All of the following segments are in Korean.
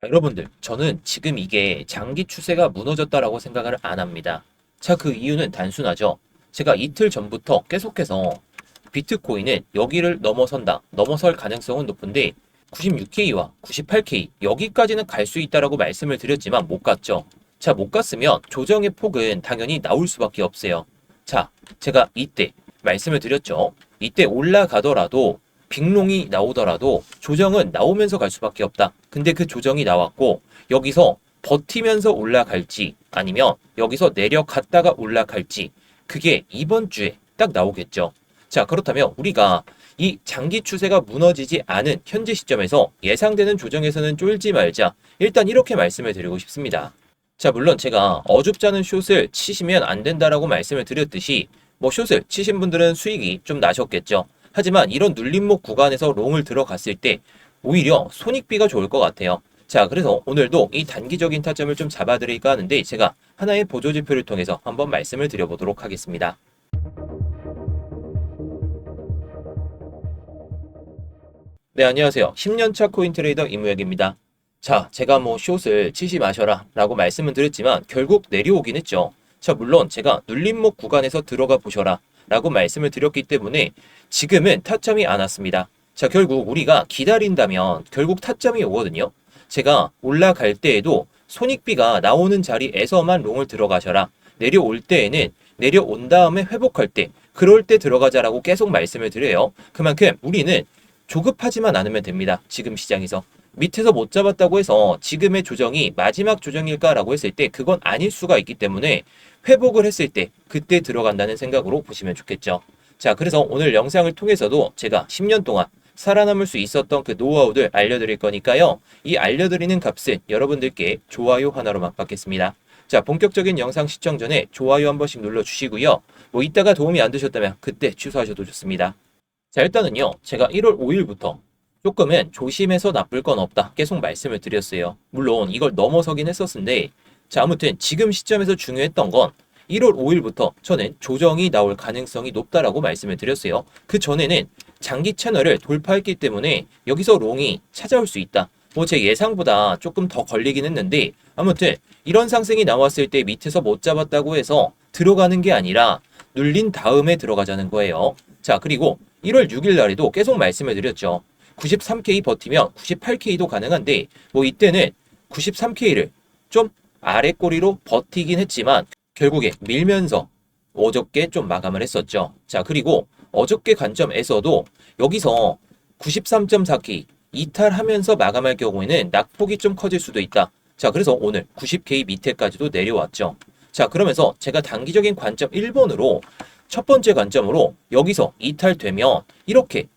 여러분들, 저는 지금 이게 장기 추세가 무너졌다라고 생각을 안 합니다. 자, 그 이유는 단순하죠. 제가 이틀 전부터 계속해서 비트코인은 여기를 넘어선다, 넘어설 가능성은 높은데 96K와 98K 여기까지는 갈 수 있다라고 말씀을 드렸지만 못 갔죠. 자, 못 갔으면 조정의 폭은 당연히 나올 수밖에 없어요. 자, 제가 이때 말씀을 드렸죠. 이때 올라가더라도 빅롱이 나오더라도 조정은 나오면서 갈 수밖에 없다. 근데 그 조정이 나왔고 여기서 버티면서 올라갈지 아니면 여기서 내려갔다가 올라갈지 그게 이번 주에 딱 나오겠죠. 자, 그렇다면 우리가 이 장기 추세가 무너지지 않은 현재 시점에서 예상되는 조정에서는 쫄지 말자. 일단 이렇게 말씀을 드리고 싶습니다. 자, 물론 제가 어줍잖은 숏을 치시면 안 된다라고 말씀을 드렸듯이 뭐 숏을 치신 분들은 수익이 좀 나셨겠죠. 하지만 이런 눌림목 구간에서 롱을 들어갔을 때 오히려 손익비가 좋을 것 같아요. 자, 그래서 오늘도 이 단기적인 타점을 좀 잡아드릴까 하는데 제가 하나의 보조지표를 통해서 한번 말씀을 드려보도록 하겠습니다. 네, 안녕하세요. 10년차 코인트레이더 이무혁입니다. 자, 제가 뭐 숏을 치지 마셔라 라고 말씀은 드렸지만 결국 내려오긴 했죠. 자, 물론 제가 눌림목 구간에서 들어가 보셔라 라고 말씀을 드렸기 때문에 지금은 타점이 안 왔습니다. 자, 결국 우리가 기다린다면 결국 타점이 오거든요. 제가 올라갈 때에도 손익비가 나오는 자리에서만 롱을 들어가셔라. 내려올 때에는 내려온 다음에 회복할 때 그럴 때 들어가자라고 계속 말씀을 드려요. 그만큼 우리는 조급하지만 않으면 됩니다. 지금 시장에서. 밑에서 못 잡았다고 해서 지금의 조정이 마지막 조정일까라고 했을 때 그건 아닐 수가 있기 때문에 회복을 했을 때 그때 들어간다는 생각으로 보시면 좋겠죠. 자, 그래서 오늘 영상을 통해서도 제가 10년 동안 살아남을 수 있었던 그 노하우들 알려드릴 거니까요. 이 알려드리는 값은 여러분들께 좋아요 하나로만 받겠습니다. 자, 본격적인 영상 시청 전에 좋아요 한 번씩 눌러주시고요. 뭐 이따가 도움이 안 되셨다면 그때 취소하셔도 좋습니다. 자, 일단은요. 제가 1월 5일부터 조금은 조심해서 나쁠 건 없다. 계속 말씀을 드렸어요. 물론 이걸 넘어서긴 했었는데 자, 아무튼 지금 시점에서 중요했던 건 1월 5일부터 저는 조정이 나올 가능성이 높다라고 말씀을 드렸어요. 그 전에는 장기 채널을 돌파했기 때문에 여기서 롱이 찾아올 수 있다. 뭐 제 예상보다 조금 더 걸리긴 했는데 아무튼 이런 상승이 나왔을 때 밑에서 못 잡았다고 해서 들어가는 게 아니라 눌린 다음에 들어가자는 거예요. 자, 그리고 1월 6일 날에도 계속 말씀을 드렸죠. 93K 버티면 98K도 가능한데 뭐 이때는 93K를 좀 아래 꼬리로 버티긴 했지만 결국에 밀면서 어저께 좀 마감을 했었죠. 자, 그리고 어저께 관점에서도 여기서 93.4K 이탈하면서 마감할 경우에는 낙폭이 좀 커질 수도 있다. 자, 그래서 오늘 90K 밑에까지도 내려왔죠. 자, 그러면서 제가 단기적인 관점 1번으로 첫 번째 관점으로 여기서 이탈되면 이렇게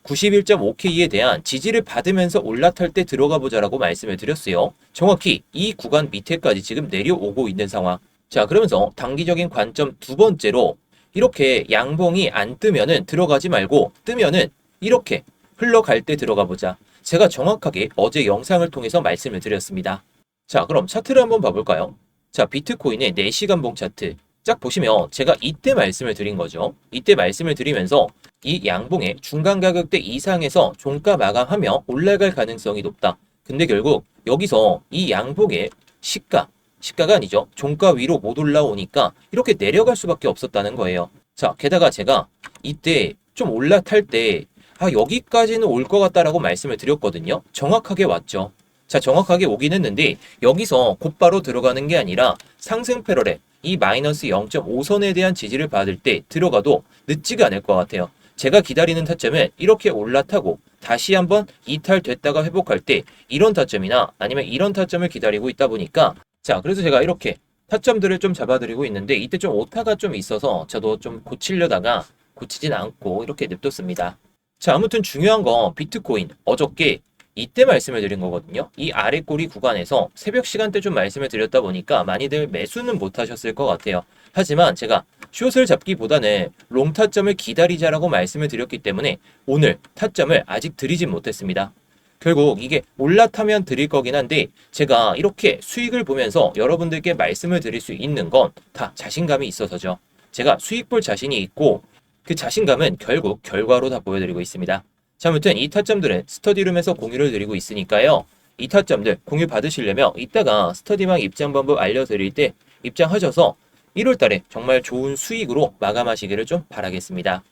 91.5K에 대한 지지를 받으면서 올라탈 때 들어가 보자라고 말씀을 드렸어요. 정확히 이 구간 밑에까지 지금 내려오고 있는 상황. 자, 그러면서 단기적인 관점 두 번째로 이렇게 양봉이 안 뜨면은 들어가지 말고 뜨면은 이렇게 흘러갈 때 들어가 보자. 제가 정확하게 어제 영상을 통해서 말씀을 드렸습니다. 자, 그럼 차트를 한번 봐볼까요? 자, 비트코인의 4시간 봉 차트. 쫙 보시면 제가 이때 말씀을 드린 거죠. 이때 말씀을 드리면서 이 양봉의 중간 가격대 이상에서 종가 마감하며 올라갈 가능성이 높다. 근데 결국 여기서 이 양봉의 시가가 아니죠. 종가 위로 못 올라오니까 이렇게 내려갈 수밖에 없었다는 거예요. 자, 게다가 제가 이때 좀 올라탈 때 여기까지는 올 것 같다라고 말씀을 드렸거든요. 정확하게 왔죠. 자, 정확하게 오긴 했는데 여기서 곧바로 들어가는 게 아니라 상승 패러렐 이 마이너스 0.5선에 대한 지지를 받을 때 들어가도 늦지가 않을 것 같아요. 제가 기다리는 타점은 이렇게 올라타고 다시 한번 이탈됐다가 회복할 때 이런 타점이나 아니면 이런 타점을 기다리고 있다 보니까 자, 그래서 제가 이렇게 타점들을 좀 잡아드리고 있는데 이때 좀 오타가 좀 있어서 저도 좀 고치려다가 고치진 않고 이렇게 냅뒀습니다. 자, 아무튼 중요한 건 비트코인 어저께 이때 말씀을 드린 거거든요. 이 아래 꼬리 구간에서 새벽 시간대 좀 말씀을 드렸다 보니까 많이들 매수는 못 하셨을 것 같아요. 하지만 제가 숏을 잡기보다는 롱 타점을 기다리자라고 말씀을 드렸기 때문에 오늘 타점을 아직 드리진 못했습니다. 결국 이게 올라타면 드릴 거긴 한데 제가 이렇게 수익을 보면서 여러분들께 말씀을 드릴 수 있는 건 다 자신감이 있어서죠. 제가 수익 볼 자신이 있고 그 자신감은 결국 결과로 다 보여드리고 있습니다. 자, 아무튼 이 타점들은 스터디룸에서 공유를 드리고 있으니까요. 이 타점들 공유 받으시려면 이따가 스터디망 입장 방법 알려드릴 때 입장하셔서 1월 달에 정말 좋은 수익으로 마감하시기를 좀 바라겠습니다.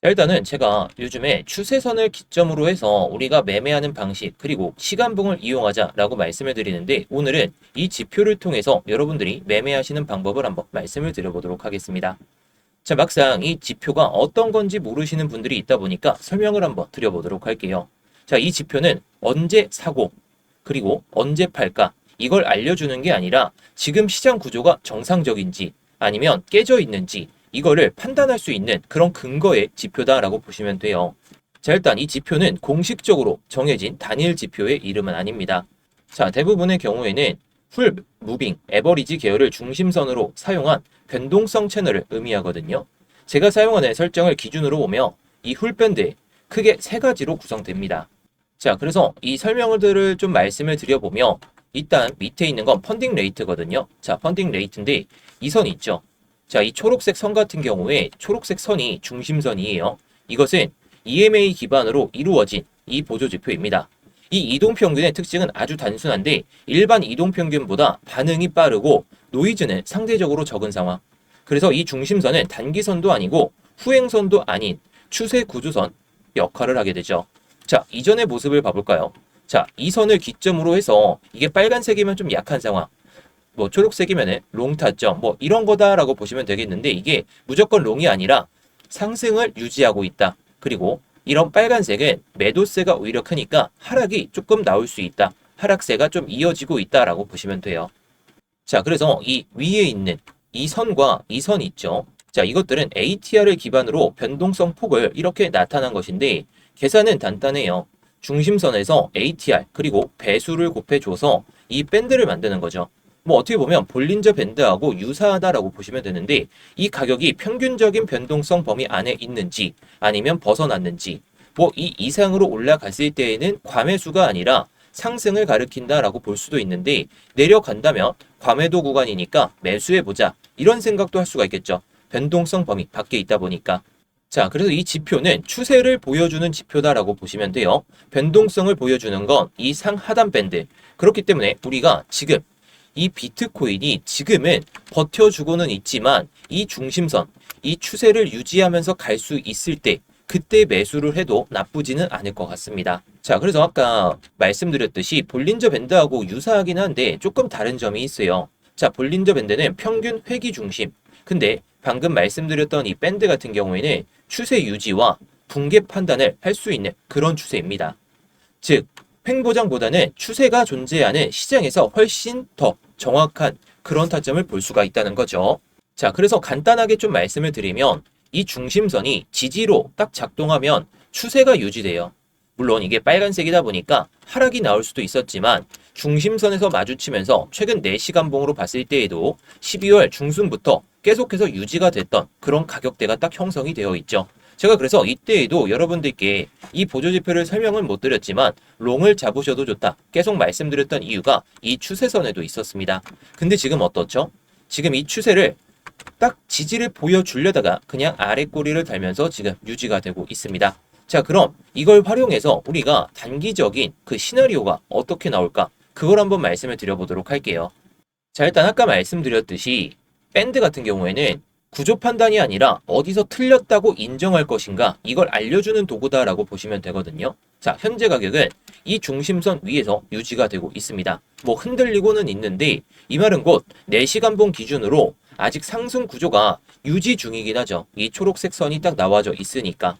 일단은 제가 요즘에 추세선을 기점으로 해서 우리가 매매하는 방식 그리고 시간봉을 이용하자라고 말씀을 드리는데 오늘은 이 지표를 통해서 여러분들이 매매하시는 방법을 한번 말씀을 드려보도록 하겠습니다. 자, 막상 이 지표가 어떤 건지 모르시는 분들이 있다 보니까 설명을 한번 드려보도록 할게요. 자, 이 지표는 언제 사고 그리고 언제 팔까 이걸 알려주는 게 아니라 지금 시장 구조가 정상적인지 아니면 깨져 있는지 이거를 판단할 수 있는 그런 근거의 지표다라고 보시면 돼요. 자, 일단 이 지표는 공식적으로 정해진 단일 지표의 이름은 아닙니다. 자, 대부분의 경우에는 풀 무빙, 에버리지 계열을 중심선으로 사용한 변동성 채널을 의미하거든요. 제가 사용하는 설정을 기준으로 보면 이 훌밴드 크게 세 가지로 구성됩니다. 자, 그래서 이 설명들을 좀 말씀을 드려보면 일단 밑에 있는 건 펀딩 레이트거든요. 자, 펀딩 레이트인데 이 선 있죠. 자, 이 초록색 선 같은 경우에 초록색 선이 중심선이에요. 이것은 EMA 기반으로 이루어진 이 보조지표입니다. 이 이동평균의 특징은 아주 단순한데 일반 이동평균보다 반응이 빠르고 노이즈는 상대적으로 적은 상황. 그래서 이 중심선은 단기선도 아니고 후행선도 아닌 추세 구조선 역할을 하게 되죠. 자, 이전의 모습을 봐볼까요? 자, 이 선을 기점으로 해서 이게 빨간색이면 좀 약한 상황. 뭐 초록색이면은 롱 타점 뭐 이런 거다라고 보시면 되겠는데 이게 무조건 롱이 아니라 상승을 유지하고 있다. 그리고 이런 빨간색은 매도세가 오히려 크니까 하락이 조금 나올 수 있다. 하락세가 좀 이어지고 있다라고 보시면 돼요. 자, 그래서 이 위에 있는 이 선과 이 선 있죠. 자, 이것들은 ATR을 기반으로 변동성 폭을 이렇게 나타난 것인데 계산은 간단해요. 중심선에서 ATR 그리고 배수를 곱해줘서 이 밴드를 만드는 거죠. 뭐 어떻게 보면 볼린저 밴드하고 유사하다라고 보시면 되는데 이 가격이 평균적인 변동성 범위 안에 있는지 아니면 벗어났는지 뭐 이 이상으로 올라갔을 때에는 과매수가 아니라 상승을 가리킨다라고 볼 수도 있는데 내려간다면 과매도 구간이니까 매수해보자 이런 생각도 할 수가 있겠죠. 변동성 범위 밖에 있다 보니까. 자, 그래서 이 지표는 추세를 보여주는 지표다라고 보시면 돼요. 변동성을 보여주는 건 이 상하단 밴드. 그렇기 때문에 우리가 지금 이 비트코인이 지금은 버텨주고는 있지만 이 중심선, 이 추세를 유지하면서 갈 수 있을 때 그때 매수를 해도 나쁘지는 않을 것 같습니다. 자, 그래서 아까 말씀드렸듯이 볼린저 밴드하고 유사하긴 한데 조금 다른 점이 있어요. 자, 볼린저 밴드는 평균 회귀 중심. 근데 방금 말씀드렸던 이 밴드 같은 경우에는 추세 유지와 붕괴 판단을 할 수 있는 그런 추세입니다. 즉, 횡보장보다는 추세가 존재하는 시장에서 훨씬 더 정확한 그런 타점을 볼 수가 있다는 거죠. 자, 그래서 간단하게 좀 말씀을 드리면 이 중심선이 지지로 딱 작동하면 추세가 유지돼요. 물론 이게 빨간색이다 보니까 하락이 나올 수도 있었지만 중심선에서 마주치면서 최근 4시간봉으로 봤을 때에도 12월 중순부터 계속해서 유지가 됐던 그런 가격대가 딱 형성이 되어 있죠. 제가 그래서 이때에도 여러분들께 이 보조지표를 설명은 못 드렸지만 롱을 잡으셔도 좋다 계속 말씀드렸던 이유가 이 추세선에도 있었습니다. 근데 지금 어떻죠? 지금 이 추세를 딱 지지를 보여주려다가 그냥 아래 꼬리를 달면서 지금 유지가 되고 있습니다. 자, 그럼 이걸 활용해서 우리가 단기적인 그 시나리오가 어떻게 나올까? 그걸 한번 말씀을 드려보도록 할게요. 자, 일단 아까 말씀드렸듯이 밴드 같은 경우에는 구조 판단이 아니라 어디서 틀렸다고 인정할 것인가 이걸 알려주는 도구다라고 보시면 되거든요. 자, 현재 가격은 이 중심선 위에서 유지가 되고 있습니다. 뭐 흔들리고는 있는데 이 말은 곧 4시간봉 기준으로 아직 상승 구조가 유지 중이긴 하죠. 이 초록색 선이 딱 나와져 있으니까.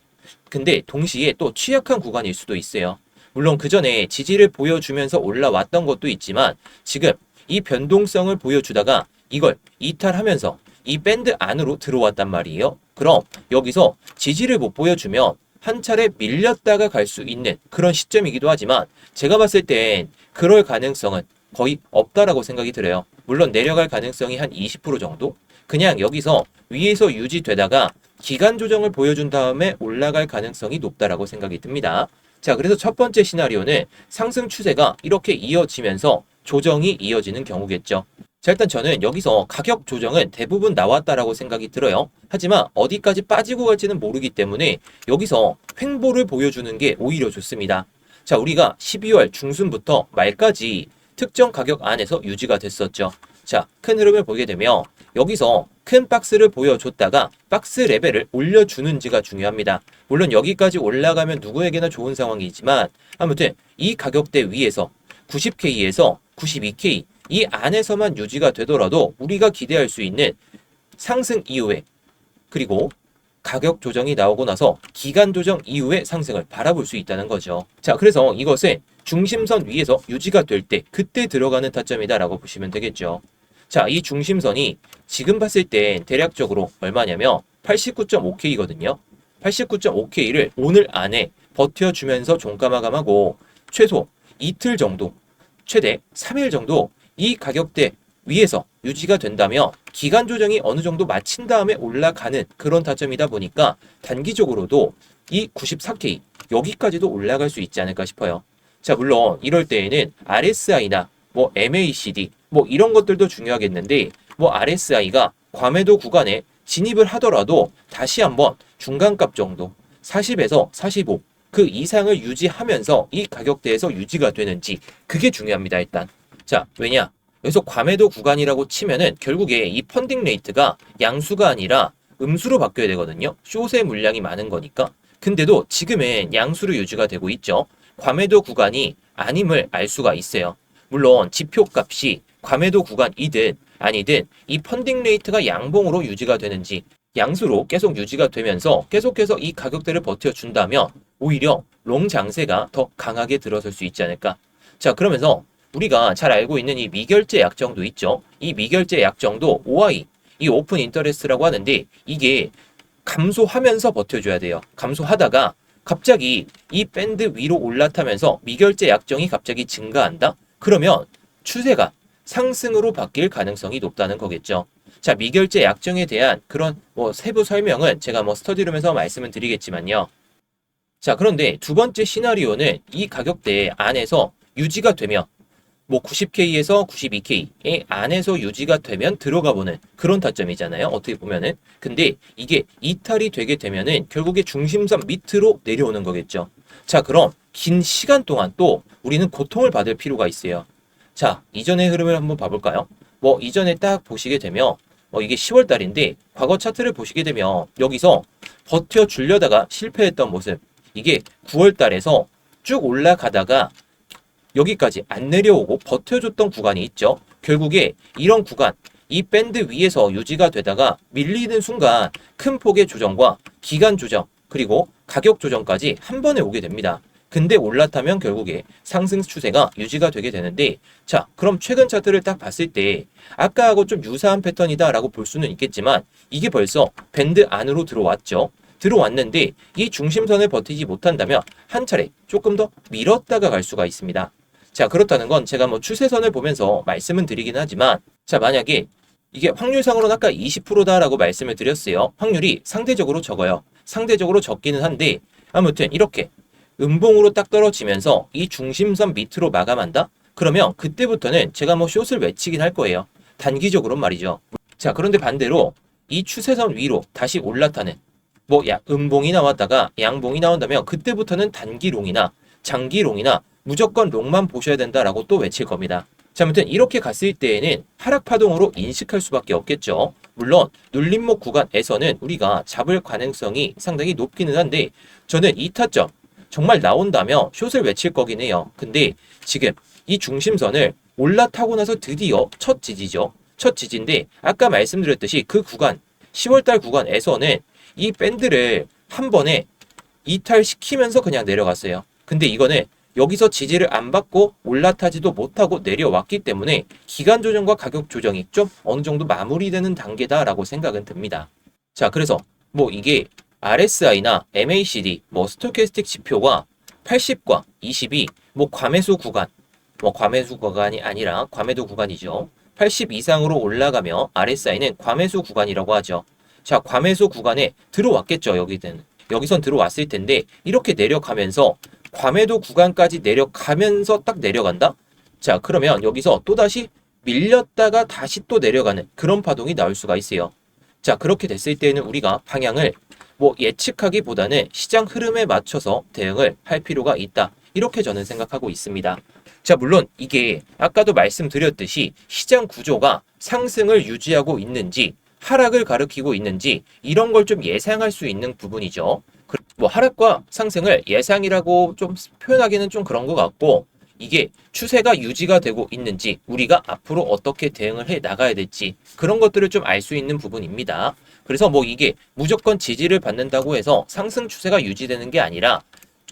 근데 동시에 또 취약한 구간일 수도 있어요. 물론 그 전에 지지를 보여주면서 올라왔던 것도 있지만 지금 이 변동성을 보여주다가 이걸 이탈하면서 이 밴드 안으로 들어왔단 말이에요. 그럼 여기서 지지를 못 보여주면 한 차례 밀렸다가 갈 수 있는 그런 시점이기도 하지만 제가 봤을 땐 그럴 가능성은 거의 없다라고 생각이 들어요. 물론 내려갈 가능성이 한 20% 정도? 그냥 여기서 위에서 유지되다가 기간 조정을 보여준 다음에 올라갈 가능성이 높다라고 생각이 듭니다. 자, 그래서 첫 번째 시나리오는 상승 추세가 이렇게 이어지면서 조정이 이어지는 경우겠죠. 자, 일단 저는 여기서 가격 조정은 대부분 나왔다라고 생각이 들어요. 하지만 어디까지 빠지고 갈지는 모르기 때문에 여기서 횡보를 보여주는 게 오히려 좋습니다. 자, 우리가 12월 중순부터 말까지 특정 가격 안에서 유지가 됐었죠. 자, 큰 흐름을 보게 되면 여기서 큰 박스를 보여줬다가 박스 레벨을 올려주는지가 중요합니다. 물론 여기까지 올라가면 누구에게나 좋은 상황이지만 아무튼 이 가격대 위에서 90K에서 92K 이 안에서만 유지가 되더라도 우리가 기대할 수 있는 상승 이후에 그리고 가격 조정이 나오고 나서 기간 조정 이후의 상승을 바라볼 수 있다는 거죠. 자, 그래서 이것은 중심선 위에서 유지가 될 때 그때 들어가는 타점이다라고 보시면 되겠죠. 자, 이 중심선이 지금 봤을 땐 대략적으로 얼마냐면 89.5K거든요. 89.5K를 오늘 안에 버텨주면서 종가 마감하고 최소 이틀 정도, 최대 3일 정도 이 가격대 위에서 유지가 된다면 기간 조정이 어느 정도 마친 다음에 올라가는 그런 타점이다 보니까 단기적으로도 이 94K 여기까지도 올라갈 수 있지 않을까 싶어요. 자, 물론 이럴 때에는 RSI나 뭐 MACD 뭐 이런 것들도 중요하겠는데 뭐 RSI가 과매도 구간에 진입을 하더라도 다시 한번 중간값 정도 40에서 45 그 이상을 유지하면서 이 가격대에서 유지가 되는지 그게 중요합니다. 일단 자, 왜냐 여기서 과매도 구간이라고 치면은 결국에 이 펀딩 레이트가 양수가 아니라 음수로 바뀌어야 되거든요. 숏의 물량이 많은 거니까. 근데도 지금은 양수로 유지가 되고 있죠. 과매도 구간이 아님을 알 수가 있어요. 물론 지표값이 과매도 구간이든 아니든 이 펀딩 레이트가 양봉으로 유지가 되는지 양수로 계속 유지가 되면서 계속해서 이 가격대를 버텨준다면 오히려 롱 장세가 더 강하게 들어설 수 있지 않을까. 자, 그러면서 우리가 잘 알고 있는 이 미결제 약정도 있죠. 이 미결제 약정도 OI, 이 오픈 인터레스트라고 하는데 이게 감소하면서 버텨줘야 돼요. 감소하다가 갑자기 이 밴드 위로 올라타면서 미결제 약정이 갑자기 증가한다? 그러면 추세가 상승으로 바뀔 가능성이 높다는 거겠죠. 자, 미결제 약정에 대한 그런 세부 설명은 제가 스터디룸에서 말씀을 드리겠지만요. 자, 그런데 두 번째 시나리오는 이 가격대 안에서 유지가 되면 90K에서 92K의 안에서 유지가 되면 들어가 보는 그런 타점이잖아요. 어떻게 보면은. 근데 이게 이탈이 되게 되면은 결국에 중심선 밑으로 내려오는 거겠죠. 자, 그럼 긴 시간 동안 또 우리는 고통을 받을 필요가 있어요. 자, 이전의 흐름을 한번 봐볼까요? 이전에 딱 보시게 되면 이게 10월 달인데 과거 차트를 보시게 되면 여기서 버텨주려다가 실패했던 모습 이게 9월 달에서 쭉 올라가다가 여기까지 안 내려오고 버텨줬던 구간이 있죠. 결국에 이런 구간, 이 밴드 위에서 유지가 되다가 밀리는 순간 큰 폭의 조정과 기간 조정, 그리고 가격 조정까지 한 번에 오게 됩니다. 근데 올라타면 결국에 상승 추세가 유지가 되게 되는데 자, 그럼 최근 차트를 딱 봤을 때 아까하고 좀 유사한 패턴이다 라고 볼 수는 있겠지만 이게 벌써 밴드 안으로 들어왔죠. 들어왔는데 이 중심선을 버티지 못한다면 한 차례 조금 더 밀었다가 갈 수가 있습니다. 자, 그렇다는 건 제가 추세선을 보면서 말씀은 드리긴 하지만 자, 만약에 이게 확률상으로는 아까 20%다라고 말씀을 드렸어요. 확률이 상대적으로 적어요. 상대적으로 적기는 한데 아무튼 이렇게 음봉으로 딱 떨어지면서 이 중심선 밑으로 마감한다? 그러면 그때부터는 제가 숏을 외치긴 할 거예요. 단기적으로는 말이죠. 자, 그런데 반대로 이 추세선 위로 다시 올라타는 음봉이 나왔다가 양봉이 나온다면 그때부터는 단기롱이나 장기롱이나 무조건 롱만 보셔야 된다라고 또 외칠 겁니다. 자, 아무튼 이렇게 갔을 때에는 하락 파동으로 인식할 수밖에 없겠죠. 물론 눌림목 구간에서는 우리가 잡을 가능성이 상당히 높기는 한데 저는 이 타점 정말 나온다면 숏을 외칠 거긴 해요. 근데 지금 이 중심선을 올라타고 나서 드디어 첫 지지죠. 첫 지지인데 아까 말씀드렸듯이 그 구간 10월달 구간에서는 이 밴드를 한 번에 이탈시키면서 그냥 내려갔어요. 근데 이거는 여기서 지지를 안 받고 올라타지도 못하고 내려왔기 때문에 기간 조정과 가격 조정이 좀 어느 정도 마무리되는 단계다라고 생각은 듭니다. 자, 그래서 이게 RSI나 MACD, 스토캐스틱 지표가 80과 20이 과매수 구간, 과매수 구간이 아니라 과매도 구간이죠. 80 이상으로 올라가며 RSI는 과매수 구간이라고 하죠. 자, 과매수 구간에 들어왔겠죠. 여기선 들어왔을 텐데 이렇게 내려가면서 과매도 구간까지 내려가면서 딱 내려간다? 자, 그러면 여기서 또다시 밀렸다가 다시 또 내려가는 그런 파동이 나올 수가 있어요. 자, 그렇게 됐을 때는 우리가 방향을 예측하기보다는 시장 흐름에 맞춰서 대응을 할 필요가 있다. 이렇게 저는 생각하고 있습니다. 자, 물론 이게 아까도 말씀드렸듯이 시장 구조가 상승을 유지하고 있는지 하락을 가리키고 있는지 이런 걸 좀 예상할 수 있는 부분이죠. 뭐 하락과 상승을 예상이라고 좀 표현하기는 좀 그런 것 같고, 이게 추세가 유지가 되고 있는지 우리가 앞으로 어떻게 대응을 해 나가야 될지 그런 것들을 좀 알 수 있는 부분입니다. 그래서 뭐 이게 무조건 지지를 받는다고 해서 상승 추세가 유지되는 게 아니라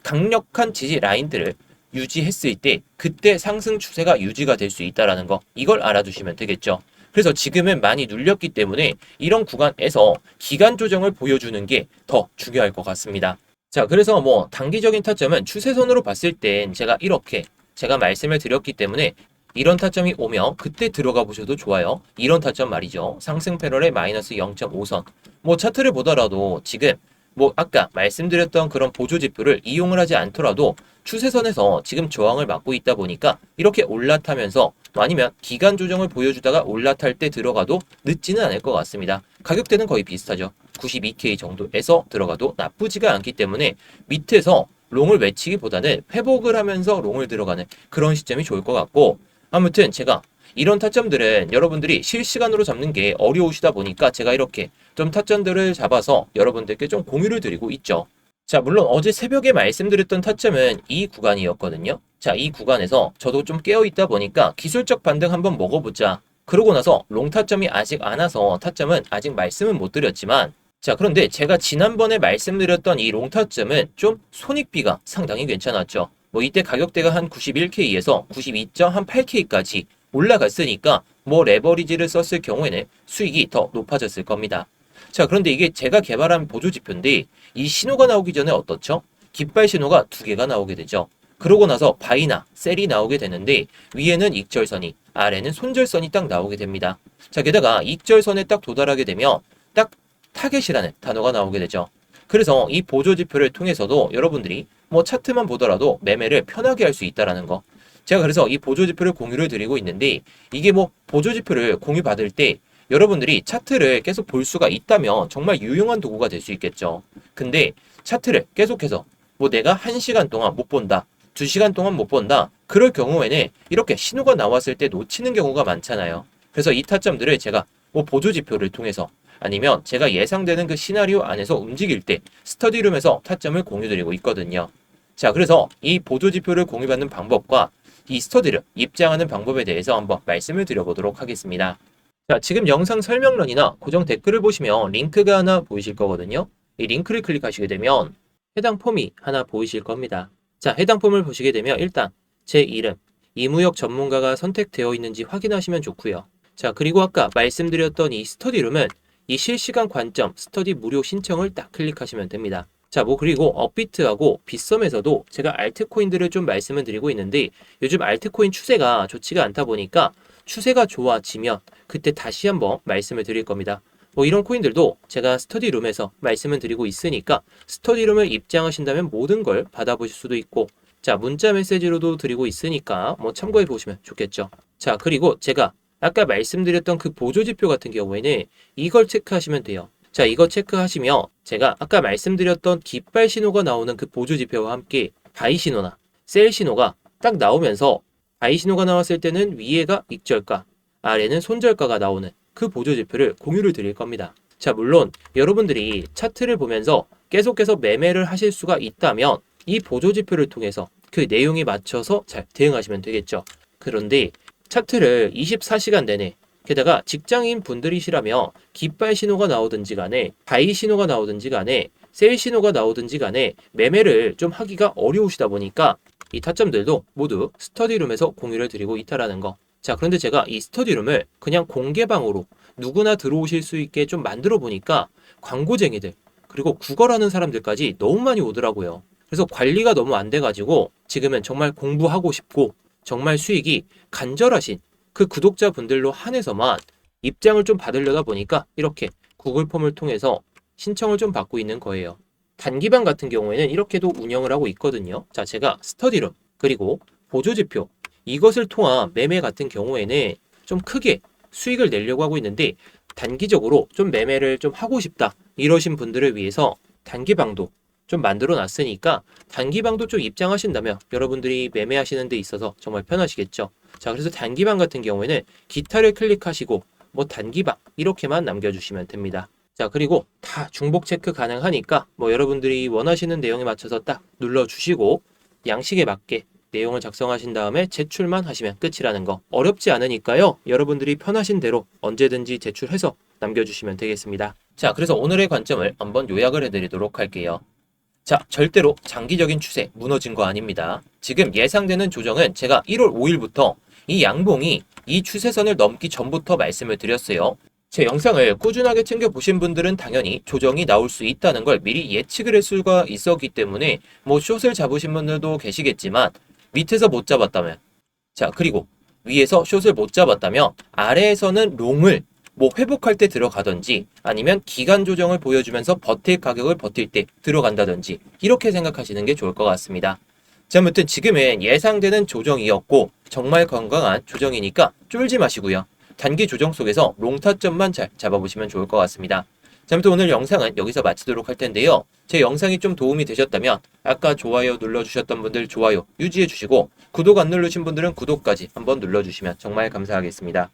강력한 지지 라인들을 유지했을 때 그때 상승 추세가 유지가 될 수 있다라는 거, 이걸 알아두시면 되겠죠. 그래서 지금은 많이 눌렸기 때문에 이런 구간에서 기간 조정을 보여주는 게 더 중요할 것 같습니다. 자, 그래서 뭐 단기적인 타점은 추세선으로 봤을 땐 제가 이렇게 제가 말씀을 드렸기 때문에 이런 타점이 오면 그때 들어가 보셔도 좋아요. 이런 타점 말이죠. 상승 패널의 마이너스 0.5선. 뭐 차트를 보더라도 지금 뭐 아까 말씀드렸던 그런 보조 지표를 이용을 하지 않더라도 추세선에서 지금 저항을 막고 있다 보니까 이렇게 올라타면서 아니면 기간 조정을 보여주다가 올라탈 때 들어가도 늦지는 않을 것 같습니다. 가격대는 거의 비슷하죠. 92K 정도에서 들어가도 나쁘지가 않기 때문에 밑에서 롱을 외치기보다는 회복을 하면서 롱을 들어가는 그런 시점이 좋을 것 같고, 아무튼 제가 이런 타점들은 여러분들이 실시간으로 잡는 게 어려우시다 보니까 제가 이렇게 좀 타점들을 잡아서 여러분들께 좀 공유를 드리고 있죠. 자, 물론 어제 새벽에 말씀드렸던 타점은 이 구간이었거든요. 자, 이 구간에서 저도 좀 깨어있다 보니까 기술적 반등 한번 먹어보자. 그러고 나서 롱 타점이 아직 안 와서 타점은 아직 말씀은 못 드렸지만, 자, 그런데 제가 지난번에 말씀드렸던 이 롱 타점은 좀 손익비가 상당히 괜찮았죠. 뭐 이때 가격대가 한 91K에서 92.8K까지 올라갔으니까 뭐 레버리지를 썼을 경우에는 수익이 더 높아졌을 겁니다. 자, 그런데 이게 제가 개발한 보조 지표인데 이 신호가 나오기 전에 어떻죠? 깃발 신호가 두 개가 나오게 되죠. 그러고 나서 바이나 셀이 나오게 되는데 위에는 익절선이, 아래는 손절선이 딱 나오게 됩니다. 자, 게다가 익절선에 딱 도달하게 되면 딱 타겟이라는 단어가 나오게 되죠. 그래서 이 보조 지표를 통해서도 여러분들이 뭐 차트만 보더라도 매매를 편하게 할 수 있다라는 거. 제가 그래서 이 보조 지표를 공유를 드리고 있는데, 이게 뭐 보조 지표를 공유받을 때 여러분들이 차트를 계속 볼 수가 있다면 정말 유용한 도구가 될 수 있겠죠. 근데 차트를 계속해서 뭐 내가 1시간 동안 못 본다, 2시간 동안 못 본다, 그럴 경우에는 이렇게 신호가 나왔을 때 놓치는 경우가 많잖아요. 그래서 이 타점들을 제가 뭐 보조 지표를 통해서 아니면 제가 예상되는 그 시나리오 안에서 움직일 때 스터디룸에서 타점을 공유드리고 있거든요. 자, 그래서 이 보조 지표를 공유받는 방법과 이 스터디룸 입장하는 방법에 대해서 한번 말씀을 드려보도록 하겠습니다. 자, 지금 영상 설명란이나 고정 댓글을 보시면 링크가 하나 보이실 거거든요. 이 링크를 클릭하시게 되면 해당 폼이 하나 보이실 겁니다. 자, 해당 폼을 보시게 되면 일단 제 이름, 이무역 전문가가 선택되어 있는지 확인하시면 좋고요. 자, 그리고 아까 말씀드렸던 이 스터디룸은 이 실시간 관점 스터디 무료 신청을 딱 클릭하시면 됩니다. 자, 뭐 그리고 업비트하고 빗썸에서도 제가 알트코인들을 좀 말씀을 드리고 있는데 요즘 알트코인 추세가 좋지가 않다 보니까 추세가 좋아지면 그때 다시 한번 말씀을 드릴 겁니다. 뭐 이런 코인들도 제가 스터디룸에서 말씀을 드리고 있으니까 스터디룸을 입장하신다면 모든 걸 받아보실 수도 있고, 자, 문자 메시지로도 드리고 있으니까 뭐 참고해 보시면 좋겠죠. 자, 그리고 제가 아까 말씀드렸던 그 보조지표 같은 경우에는 이걸 체크하시면 돼요. 자, 이거 체크하시면 제가 아까 말씀드렸던 깃발 신호가 나오는 그 보조지표와 함께 바이 신호나 셀 신호가 딱 나오면서 바이 신호가 나왔을 때는 위에가 익절가, 아래는 손절가가 나오는 그 보조지표를 공유를 드릴 겁니다. 자, 물론 여러분들이 차트를 보면서 계속해서 매매를 하실 수가 있다면 이 보조지표를 통해서 그 내용에 맞춰서 잘 대응하시면 되겠죠. 그런데 차트를 24시간 내내, 게다가 직장인 분들이시라면 깃발 신호가 나오든지 간에 바이 신호가 나오든지 간에 셀 신호가 나오든지 간에 매매를 좀 하기가 어려우시다 보니까 이 타점들도 모두 스터디룸에서 공유를 드리고 있다라는 거. 자, 그런데 제가 이 스터디룸을 그냥 공개방으로 누구나 들어오실 수 있게 좀 만들어 보니까 광고쟁이들 그리고 구걸하는 사람들까지 너무 많이 오더라고요. 그래서 관리가 너무 안 돼가지고 지금은 정말 공부하고 싶고 정말 수익이 간절하신 그 구독자분들로 한해서만 입장을 좀 받으려다 보니까 이렇게 구글 폼을 통해서 신청을 좀 받고 있는 거예요. 단기방 같은 경우에는 이렇게도 운영을 하고 있거든요. 자, 제가 스터디룸 그리고 보조지표 이것을 통한 매매 같은 경우에는 좀 크게 수익을 내려고 하고 있는데 단기적으로 좀 매매를 좀 하고 싶다 이러신 분들을 위해서 단기방도 좀 만들어 놨으니까 단기방도 좀 입장하신다면 여러분들이 매매하시는 데 있어서 정말 편하시겠죠. 자, 그래서 단기방 같은 경우에는 기타를 클릭하시고 뭐 단기방 이렇게만 남겨주시면 됩니다. 자, 그리고 다 중복 체크 가능하니까 뭐 여러분들이 원하시는 내용에 맞춰서 딱 눌러주시고 양식에 맞게 내용을 작성하신 다음에 제출만 하시면 끝이라는 거. 어렵지 않으니까요. 여러분들이 편하신 대로 언제든지 제출해서 남겨주시면 되겠습니다. 자, 그래서 오늘의 관점을 한번 요약을 해드리도록 할게요. 자, 절대로 장기적인 추세 무너진 거 아닙니다. 지금 예상되는 조정은 제가 1월 5일부터 이 양봉이 이 추세선을 넘기 전부터 말씀을 드렸어요. 제 영상을 꾸준하게 챙겨보신 분들은 당연히 조정이 나올 수 있다는 걸 미리 예측을 할 수가 있었기 때문에 뭐 숏을 잡으신 분들도 계시겠지만 밑에서 못 잡았다면, 자, 그리고 위에서 숏을 못 잡았다면 아래에서는 롱을 뭐 회복할 때 들어가든지 아니면 기간 조정을 보여주면서 버틸 가격을 버틸 때 들어간다든지 이렇게 생각하시는 게 좋을 것 같습니다. 자, 아무튼 지금은 예상되는 조정이었고 정말 건강한 조정이니까 쫄지 마시고요. 단기 조정 속에서 롱 타점만 잘 잡아보시면 좋을 것 같습니다. 자, 아무튼 오늘 영상은 여기서 마치도록 할 텐데요. 제 영상이 좀 도움이 되셨다면 아까 좋아요 눌러주셨던 분들 좋아요 유지해 주시고 구독 안 누르신 분들은 구독까지 한번 눌러주시면 정말 감사하겠습니다.